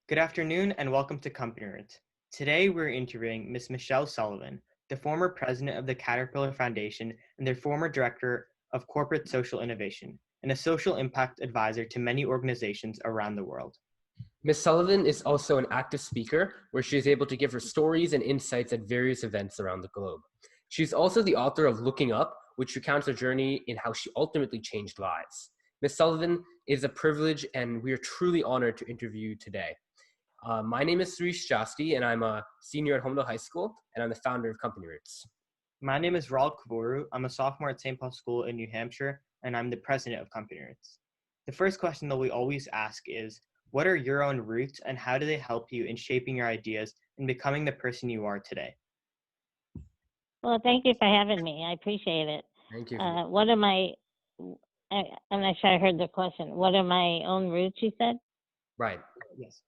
Good afternoon and welcome to CompanyRoots. Today we're interviewing Ms. Michele Sullivan, the former president of the Caterpillar Foundation and their former director of corporate social innovation, and a social impact advisor to many organizations around the world. Ms. Sullivan is also an active speaker where she is able to give her stories and insights at various events around the globe. She's also the author of Looking Up, which recounts her journey in how she ultimately changed lives. Ms. Sullivan, it is a privilege and we are truly honored to interview you today. My name is Suresh Jasti and I'm a senior at Homedale High School and I'm the founder of CompanyRoots. My name is Raul Kaboru. I'm a sophomore at St. Paul School in New Hampshire, and I'm the president of CompanyRoots. The first question that we always ask is, what are your own roots and how do they help you in shaping your ideas and becoming the person you are today? Well, thank you for having me. I appreciate it. Thank you. What are my, I'm not sure I heard the question. What are my own roots, you said? Right. Yes.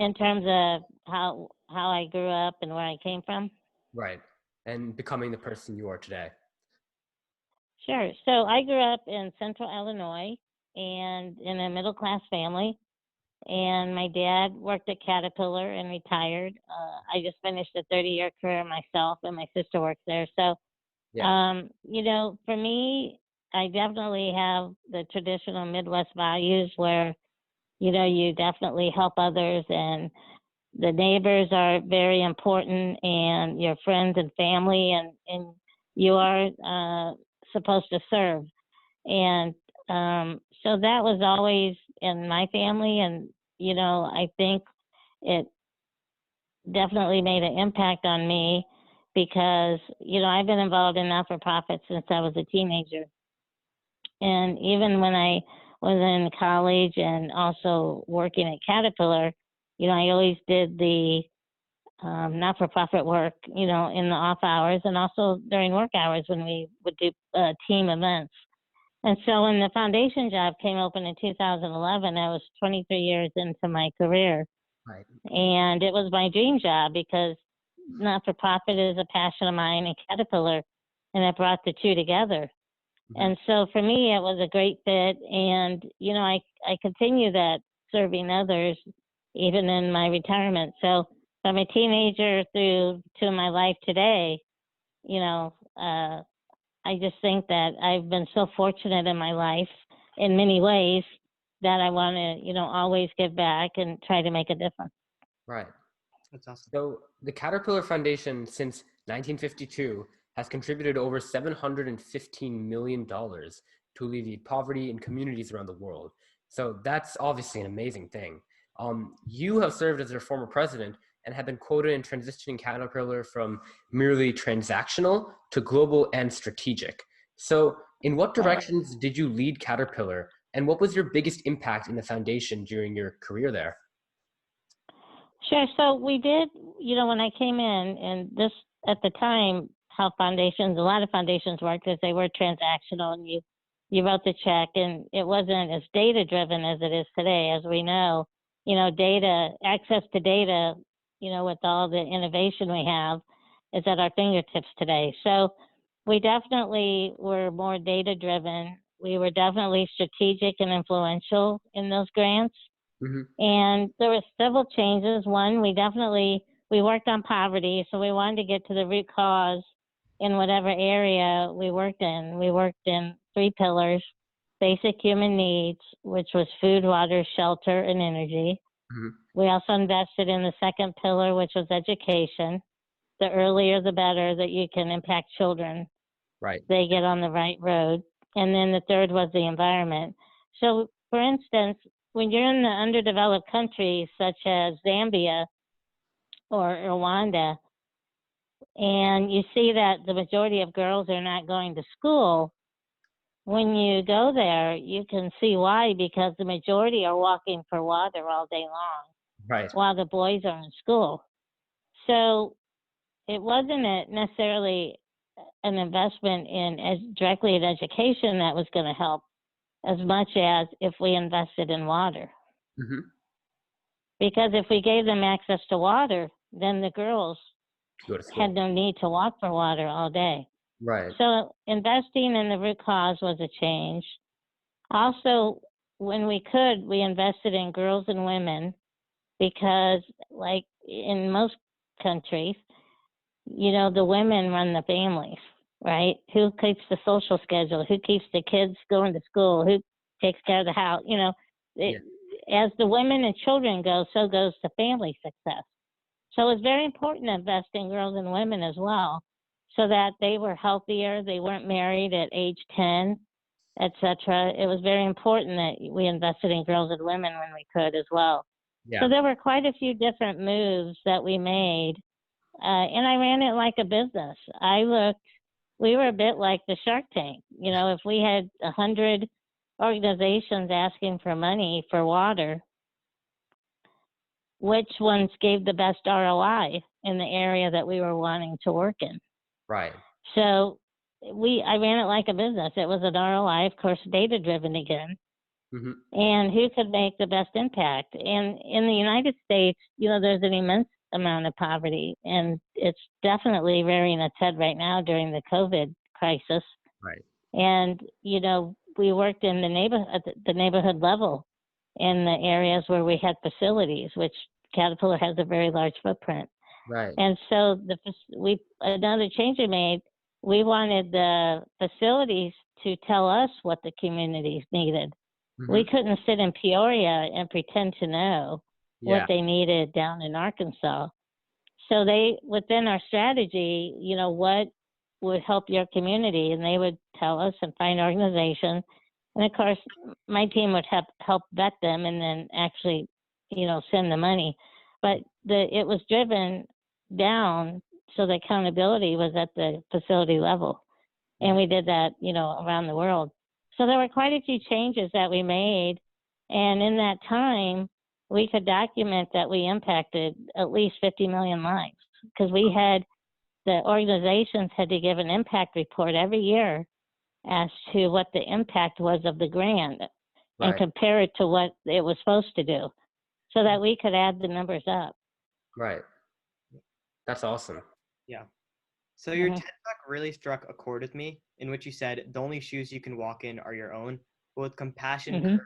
In terms of how I grew up and where I came from? Right. And becoming the person you are today. Sure. So I grew up in central Illinois and in a middle-class family. And my dad worked at Caterpillar and retired. I just finished a 30-year career myself, and my sister works there. So, Yeah. for me, I definitely have the traditional Midwest values where, you definitely help others, and the neighbors are very important, and your friends and family, and you are supposed to serve. And so that was always in my family, and I think it definitely made an impact on me because I've been involved in not-for-profit since I was a teenager, and even when I was in college and also working at Caterpillar, I always did the not-for-profit work, in the off hours and also during work hours when we would do team events. And so when the foundation job came open in 2011, I was 23 years into my career. Right. And it was my dream job because not-for-profit is a passion of mine and Caterpillar, and it brought the two together. Mm-hmm. And so for me, it was a great fit. And, I continue that serving others even in my retirement. So from a teenager through to my life today, I just think that I've been so fortunate in my life in many ways that I want to, always give back and try to make a difference. Right. That's awesome. So the Caterpillar Foundation since 1952 has contributed over $715 million to alleviate poverty in communities around the world. So that's obviously an amazing thing. You have served as their former president and have been quoted in transitioning Caterpillar from merely transactional to global and strategic. So in what directions did you lead Caterpillar, and what was your biggest impact in the foundation during your career there? Sure. So we did, when I came in, and this at the time, how foundations, a lot of foundations worked is they were transactional, and you wrote the check, and it wasn't as data driven as it is today. As we know, data, access to data, with all the innovation we have, is at our fingertips today. So we definitely were more data driven. We were definitely strategic and influential in those grants. Mm-hmm. And there were several changes. One, we worked on poverty, so we wanted to get to the root cause in whatever area we worked in. We worked in 3 pillars: basic human needs, which was food, water, shelter, and energy. Mm-hmm. We also invested in the second pillar, which was education. The earlier, the better that you can impact children. Right. They get on the right road. And then the third was the environment. So, for instance, when you're in the underdeveloped countries such as Zambia or Rwanda, and you see that the majority of girls are not going to school, when you go there, you can see why, because the majority are walking for water all day long, Right. while the boys are in school. So it wasn't necessarily an investment in directly in education that was going to help as much as if we invested in water. Mm-hmm. Because if we gave them access to water, then the girls Go to school. had no need to walk for water all day. Right. So investing in the root cause was a change. Also, when we could, we invested in girls and women because, like in most countries, the women run the families, right? Who keeps the social schedule? Who keeps the kids going to school? Who takes care of the house? As the women and children go, so goes the family success. So it's very important to invest in girls and women as well, so that they were healthier, they weren't married at age 10, etc. It was very important that we invested in girls and women when we could as well. Yeah. So there were quite a few different moves that we made, and I ran it like a business. We were a bit like the Shark Tank. If we had 100 organizations asking for money for water, which ones gave the best ROI in the area that we were wanting to work in? Right. So I ran it like a business. It was an ROI, of course, data-driven again. Mm-hmm. And who could make the best impact? And in the United States, there's an immense amount of poverty, and it's definitely rearing its head right now during the COVID crisis. Right. And we worked in at the neighborhood level in the areas where we had facilities, which Caterpillar has a very large footprint. Right. And so another change we made, we wanted the facilities to tell us what the communities needed. Mm-hmm. We couldn't sit in Peoria and pretend to know what they needed down in Arkansas. So within our strategy, what would help your community, and they would tell us and find organizations. And of course, my team would help vet them and then actually, send the money. But it was driven down, so the accountability was at the facility level. And we did that, around the world. So there were quite a few changes that we made. And in that time, we could document that we impacted at least 50 million lives, because the organizations had to give an impact report every year as to what the impact was of the grant and compare it to what it was supposed to do, so that we could add the numbers up. Right. That's awesome. Yeah. So your TED Talk really struck a chord with me, in which you said the only shoes you can walk in are your own, but with compassion, courage,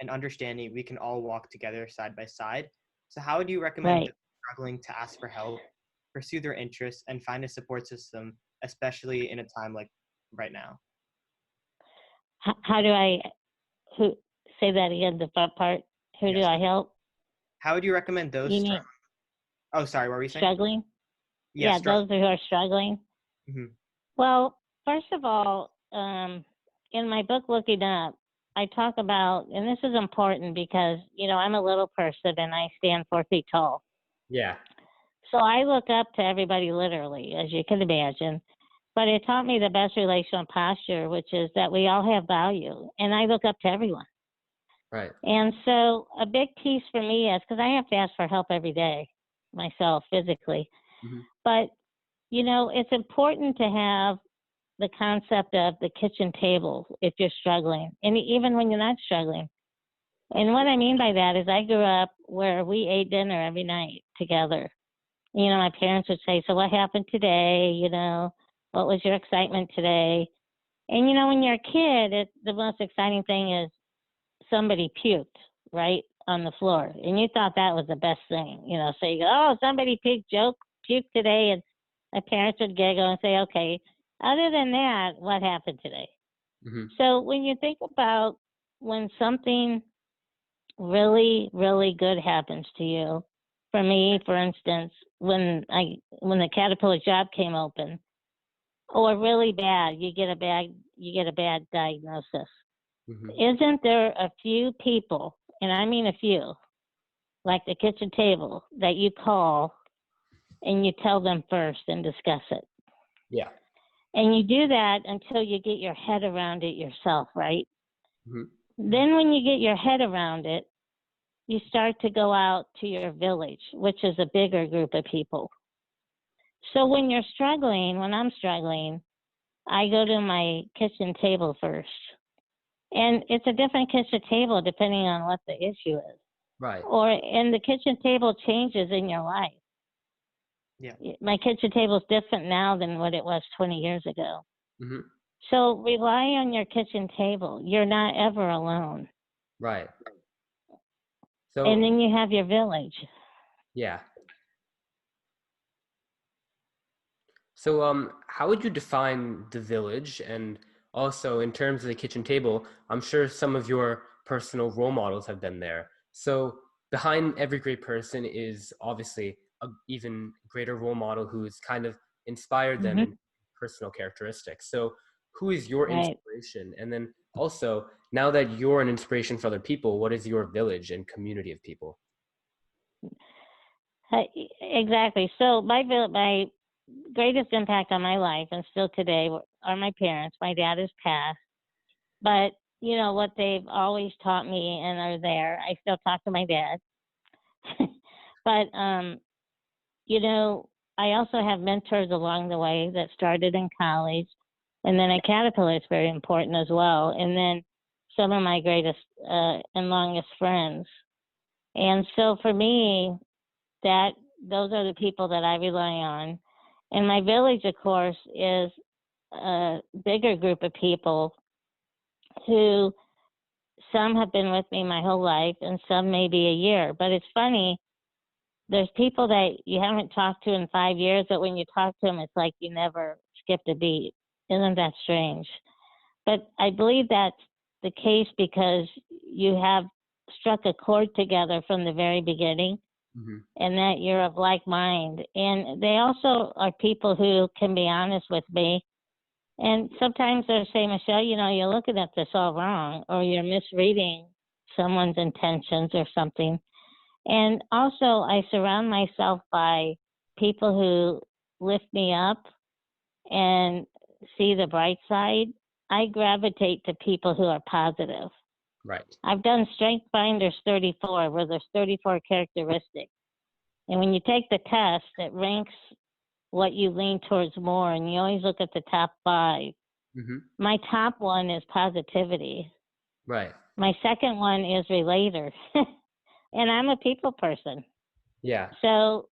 and understanding, we can all walk together side by side. So how would you recommend those struggling to ask for help, pursue their interests, and find a support system, especially in a time like right now? How do I say that again, the front part? Who do I help? How would you recommend those struggling? Oh, sorry, what were you saying? Struggling? Yeah, those who are struggling. Mm-hmm. Well, first of all, in my book, Looking Up, I talk about, and this is important because, I'm a little person and I stand 4 feet tall. Yeah. So I look up to everybody literally, as you can imagine. But it taught me the best relational posture, which is that we all have value. And I look up to everyone. Right. And so a big piece for me is, because I have to ask for help every day myself physically. Mm-hmm. But, it's important to have the concept of the kitchen table if you're struggling, and even when you're not struggling. And what I mean by that is I grew up where we ate dinner every night together. My parents would say, so what happened today? What was your excitement today? And, when you're a kid, the most exciting thing is somebody puked right on the floor. And you thought that was the best thing, so you go, oh, somebody puked today. And my parents would giggle and say, okay, other than that, what happened today? Mm-hmm. So when you think about when something really, really good happens to you, for me, for instance, when the Caterpillar job came open, or really bad, you get a bad diagnosis. Mm-hmm. Isn't there a few people, and I mean a few, like the kitchen table, that you call and you tell them first and discuss it? Yeah. And you do that until you get your head around it yourself, right? Mm-hmm. Then when you get your head around it, you start to go out to your village, which is a bigger group of people. So when I'm struggling, I go to my kitchen table first. And it's a different kitchen table depending on what the issue is. Right. And the kitchen table changes in your life. Yeah. My kitchen table is different now than what it was 20 years ago. Mm-hmm. So rely on your kitchen table. You're not ever alone. Right. And So then you have your village. yeah. So how would you define the village? And also in terms of the kitchen table, I'm sure some of your personal role models have been there. So behind every great person is obviously a even greater role model who's kind of inspired them Hmm. in personal characteristics. So who is your Right. inspiration? And then also, now that you're an inspiration for other people, what is your village and community of people? Exactly. So my greatest impact on my life and still today are my parents. My dad has passed, but you know what they've always taught me and are there. I still talk to my dad. But you know, I also have mentors along the way that started in college, and then at Caterpillar is very important as well. And then some of my greatest and longest friends. And so for me, that those are the people that I rely on. And my village, of course, is a bigger group of people who some have been with me my whole life and some maybe a year. But it's funny, there's people that you haven't talked to in 5 years, but when you talk to them, it's like you never skipped a beat. Isn't that strange? But I believe that's the case because you have struck a chord together from the very beginning Hmm. and that you're of like mind. And they also are people who can be honest with me. And sometimes they'll say, Michelle, you know, you're looking at this all wrong, or you're misreading someone's intentions or something. And also, I surround myself by people who lift me up and see the bright side. I gravitate to people who are positive. Right. I've done Strength Finders 34, where there's 34 characteristics. And when you take the test, it ranks what you lean towards more, and you always look at the top 5. Hmm. My top one is positivity. Right. My second one is relator. And I'm a people person. Yeah. So,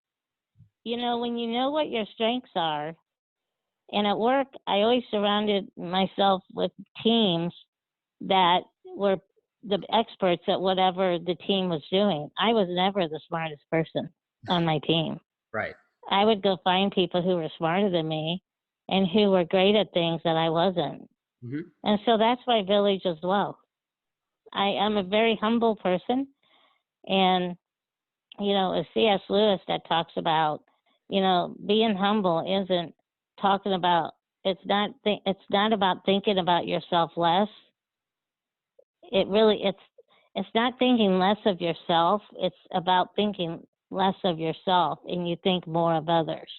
you know, when you know what your strengths are, and at work, I always surrounded myself with teams that were the experts at whatever the team was doing. I was never the smartest person on my team. Right. I would go find people who were smarter than me and who were great at things that I wasn't. Hmm. And so that's my village as well. I am a very humble person. And, you know, as C.S. Lewis that talks about, you know, being humble isn't talking about, it's not about thinking about yourself less. It's not thinking less of yourself. It's about thinking less of yourself and you think more of others.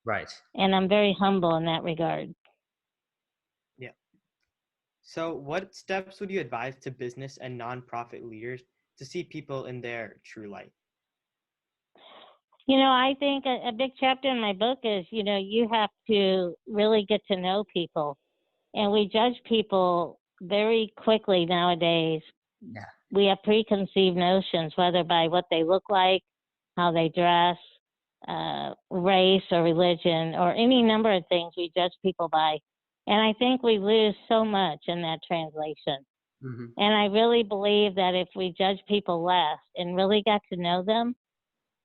Right. And I'm very humble in that regard. Yeah. So, what steps would you advise to business and nonprofit leaders to see people in their true light? You know, I think a big chapter in my book is, you know, you have to really get to know people. And we judge people very quickly nowadays. Yeah. We have preconceived notions, whether by what they look like, how they dress, race or religion, or any number of things we judge people by. And I think we lose so much in that translation. Hmm. And I really believe that if we judge people less and really got to know them,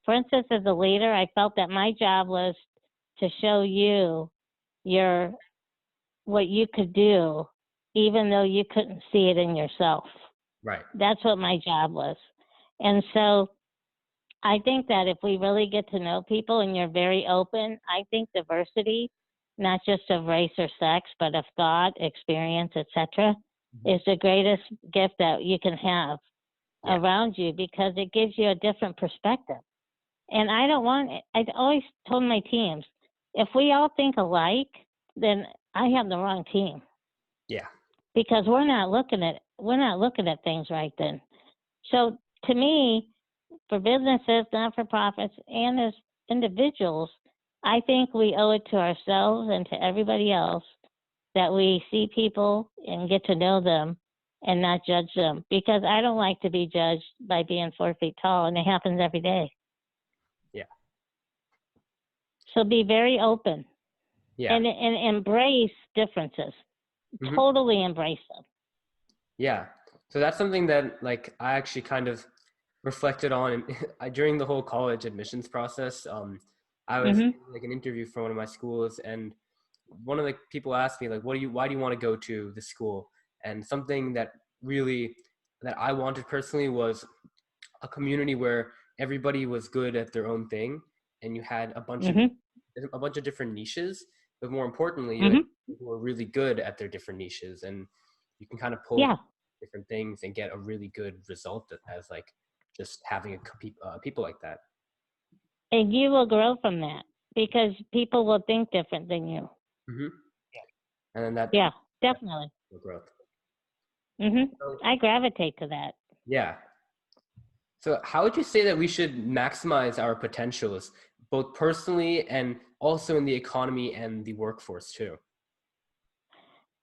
for instance, as a leader, I felt that my job was to show you your what you could do, even though you couldn't see it in yourself. Right. That's what my job was. And so I think that if we really get to know people and you're very open, I think diversity, not just of race or sex, but of thought, experience, etc., Hmm. is the greatest gift that you can have Yeah. around you because it gives you a different perspective. And I don't want, I always told my teams, if we all think alike, then I have the wrong team Yeah. because we're not looking at things right then. So to me, for businesses, not for profits, and as individuals, I think we owe it to ourselves and to everybody else that we see people and get to know them and not judge them because I don't like to be judged by being 4 feet tall, and it happens every day. Yeah. So be very open Yeah. and embrace differences. Hmm. Totally embrace them. Yeah. So that's something that like I actually kind of reflected on during the whole college admissions process. I was Mm-hmm. like an interview for one of my schools, and one of the people asked me like, why do you want to go to the school? And something that really that I wanted personally was a community where everybody was good at their own thing, and you had Mm-hmm. a bunch of different niches, but more importantly, you had Mm-hmm. people who were really good at their different niches, and you can kind of pull Yeah. from different things and get a really good result as like just having people like that. And you will grow from that because people will think different than you. Hmm. And then that Yeah, definitely. growth. Mm-hmm. So, I gravitate to that. yeah. So how would you say that we should maximize our potentials, both personally and also in the economy and the workforce too?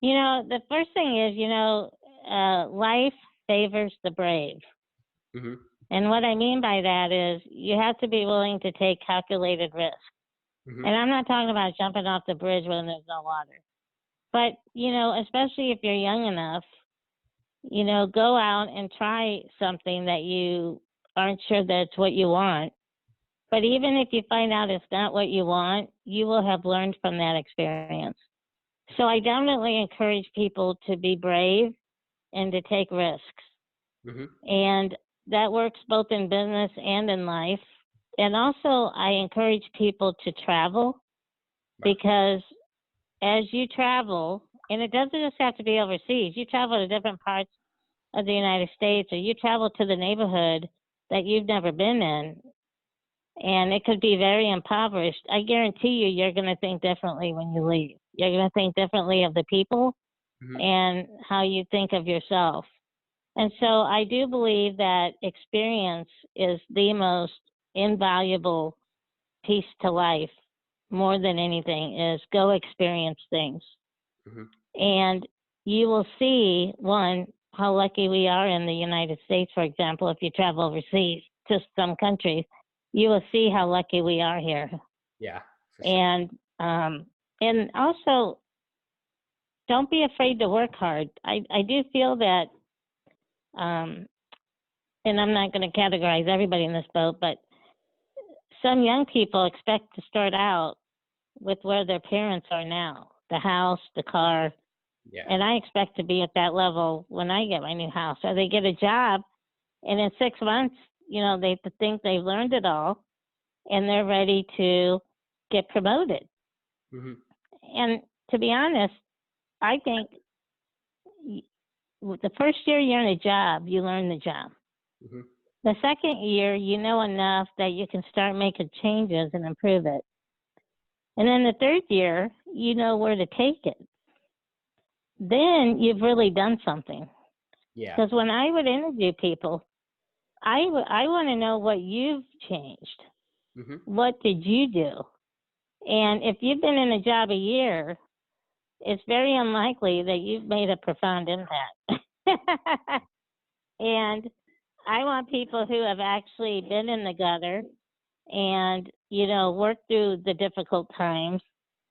The first thing is, life favors the brave. Hmm. And what I mean by that is you have to be willing to take calculated risk. Hmm. And I'm not talking about jumping off the bridge when there's no water. But, especially if you're young enough, go out and try something that you aren't sure that's what you want. But even if you find out it's not what you want, you will have learned from that experience. So I definitely encourage people to be brave and to take risks. Hmm. And that works both in business and in life. And also, I encourage people to travel because as you travel, and it doesn't just have to be overseas, you travel to different parts of the United States or you travel to the neighborhood that you've never been in, and it could be very impoverished. I guarantee you're going to think differently when you leave. You're going to think differently of the people Hmm. and how you think of yourself. And so I do believe that experience is the most invaluable piece to life more than anything is go experience things. Hmm. And you will see, one, how lucky we are in the United States, for example, if you travel overseas to some countries, you will see how lucky we are here. Yeah, for sure. And also, don't be afraid to work hard. I do feel that, and I'm not going to categorize everybody in this boat, but some young people expect to start out with where their parents are now, the house, the car, Yeah. and I expect to be at that level when I get my new house. Or they get a job, and in 6 months, they think they've learned it all, and they're ready to get promoted. Hmm. And to be honest, I think the first year you're in a job, you learn the job. Hmm. The second year, you know enough that you can start making changes and improve it. And then the third year, you know where to take it. Then you've really done something. Yeah. Because when I would interview people, I want to know what you've changed. Hmm. What did you do? And if you've been in a job a year, it's very unlikely that you've made a profound impact. And I want people who have actually been in the gutter and, worked through the difficult times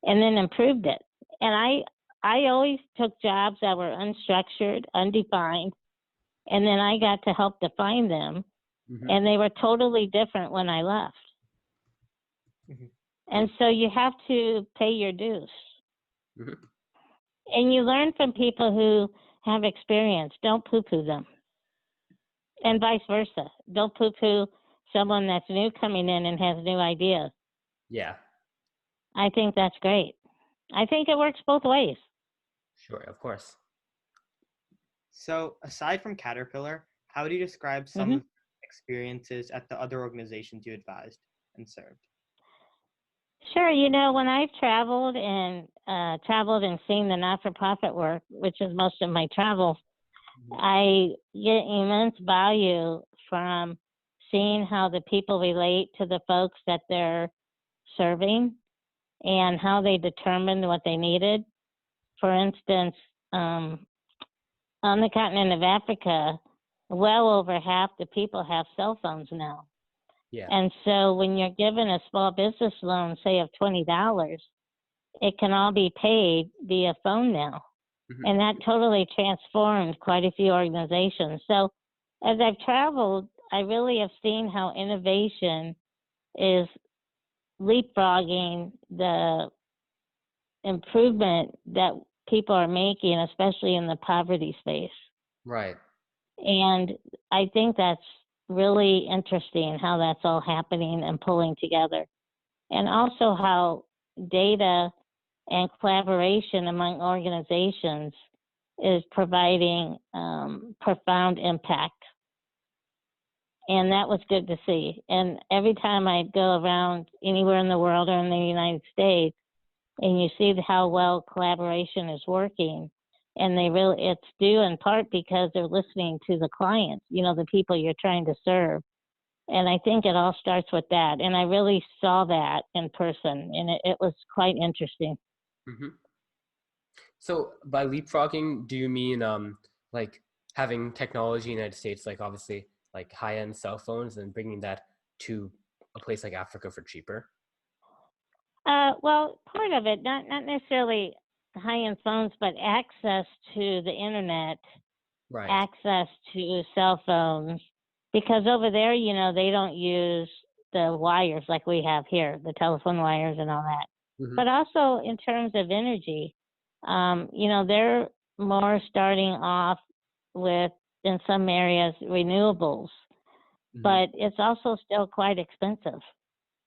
and then improved it. And I always took jobs that were unstructured, undefined, and then I got to help define them. Hmm. And they were totally different when I left. Mhm. And so you have to pay your dues. Hmm. And you learn from people who have experience. Don't poo-poo them. And vice versa. Don't poo-poo someone that's new coming in and has new ideas. Yeah. I think that's great. I think it works both ways. Sure. Of course. So, aside from Caterpillar, how do you describe some Hmm. of your experiences at the other organizations you advised and served? Sure. When I've traveled and seen the not-for-profit work, which is most of my travels, I get immense value from seeing how the people relate to the folks that they're serving and how they determined what they needed. For instance, on the continent of Africa, well over half the people have cell phones now. Yeah. And so when you're given a small business loan, say of $20, it can all be paid via phone now. Hmm. And that totally transformed quite a few organizations. So as I've traveled, I really have seen how innovation is leapfrogging the improvement that people are making, especially in the poverty space. Right. And I think that's really interesting how that's all happening and pulling together. And also how data and collaboration among organizations is providing profound impact. And that was good to see. And every time I go around anywhere in the world or in the United States, and you see how well collaboration is working, and it's due in part because they're listening to the clients, the people you're trying to serve. And I think it all starts with that. And I really saw that in person, and it was quite interesting. Mm-hmm. So by leapfrogging, do you mean like having technology in the United States, like obviously like high-end cell phones, and bringing that to a place like Africa for cheaper? Well, part of it, not necessarily high-end phones, but access to the internet, Right. access to cell phones, because over there, they don't use the wires like we have here, the telephone wires and all that. Mm-hmm. But also in terms of energy, they're more starting off with, in some areas, renewables, Mm-hmm. but it's also still quite expensive.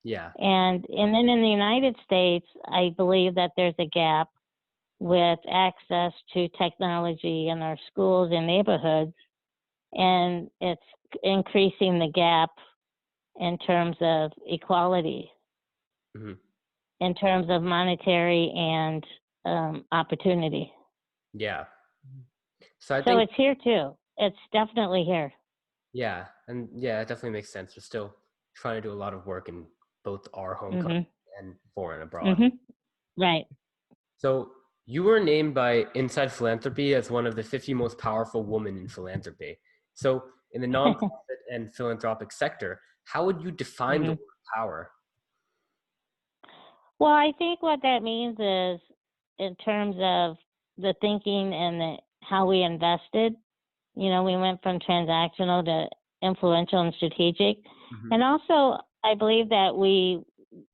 Yeah. And then in the United States, I believe that there's a gap with access to technology in our schools and neighborhoods, and it's increasing the gap in terms of equality, Mm-hmm. in terms of monetary and opportunity. Yeah. So I So think it's here too. It's definitely here. yeah, and yeah, it definitely makes sense. We're still trying to do a lot of work in both our home country and foreign abroad. Right. So you were named by Inside Philanthropy as one of the 50 most powerful women in philanthropy. So in the nonprofit and philanthropic sector, how would you define the word power? Well, I think what that means is, in terms of the thinking and how we invested, we went from transactional to influential and strategic. Mm-hmm. And also, I believe that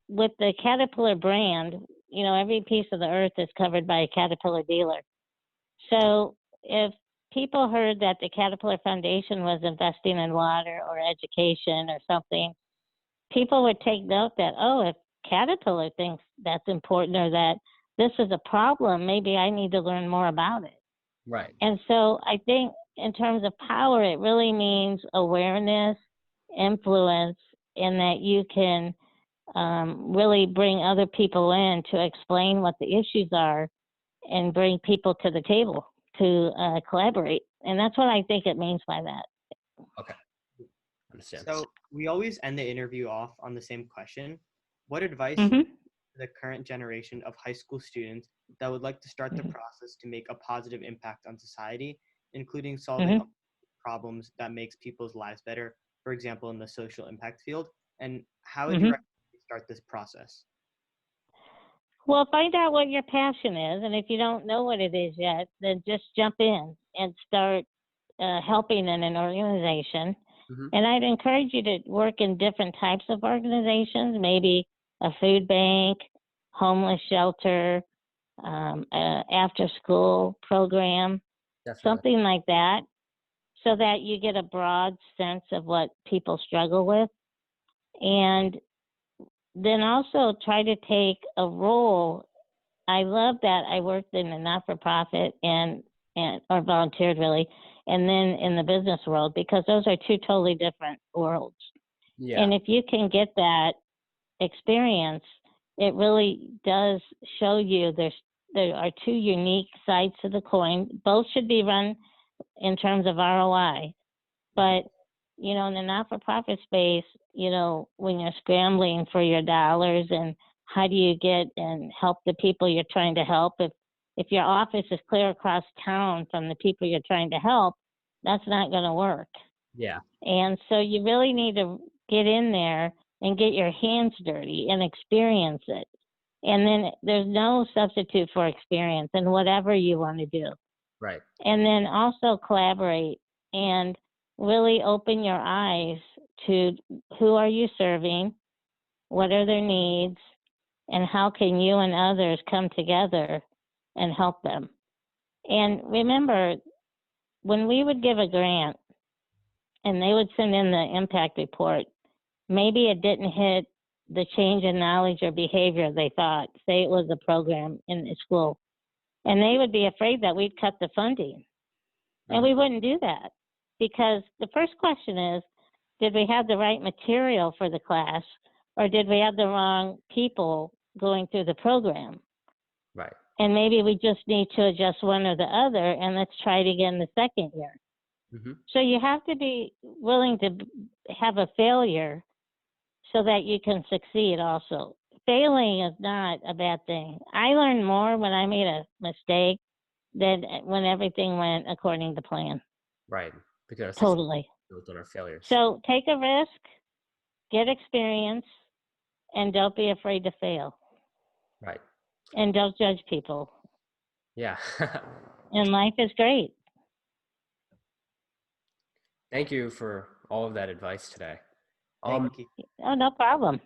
with the Caterpillar brand, every piece of the earth is covered by a Caterpillar dealer. So if people heard that the Caterpillar Foundation was investing in water or education or something, people would take note that, oh, if Caterpillar thinks that's important or that this is a problem, maybe I need to learn more about it. Right. And so I think in terms of power, it really means awareness, influence, and that you can really bring other people in to explain what the issues are and bring people to the table to collaborate. And that's what I think it means by that. Okay. Understand. So we always end the interview off on the same question. What advice Mm-hmm. the current generation of high school students that would like to start the process to make a positive impact on society, including solving problems that makes people's lives better, for example, in the social impact field? And how would you recommend you start this process? Well, find out what your passion is. And if you don't know what it is yet, then just jump in and start helping in an organization. And I'd encourage you to work in different types of organizations, maybe a food bank, homeless shelter, after school program, something like that, so that you get a broad sense of what people struggle with. And then also try to take a role. I love that I worked in a not-for-profit and or volunteered really, and then in the business world, because those are two totally different worlds. Yeah. And if you can get that experience, it really does show you there are two unique sides to the coin. Both should be run in terms of ROI, but in the not-for-profit space, when you're scrambling for your dollars and how do you get and help the people you're trying to help, if your office is clear across town from the people you're trying to help, that's not going to work. Yeah. And so you really need to get in there and get your hands dirty and experience it. And then there's no substitute for experience in whatever you want to do. Right. And then also collaborate. And really open your eyes to who are you serving, what are their needs, and how can you and others come together and help them. And remember, when we would give a grant and they would send in the impact report, maybe it didn't hit the change in knowledge or behavior they thought, say it was a program in the school. And they would be afraid that we'd cut the funding. And we wouldn't do that, because the first question is, did we have the right material for the class, or did we have the wrong people going through the program? Right. And maybe we just need to adjust one or the other, and let's try it again the second year. So you have to be willing to have a failure so that you can succeed also. Failing is not a bad thing. I learned more when I made a mistake than when everything went according to plan. Right. Because Totally. built on our failures. So take a risk, get experience, and don't be afraid to fail. Right. And don't judge people. Yeah. And life is great. Thank you for all of that advice today. Thank you. Oh, no problem.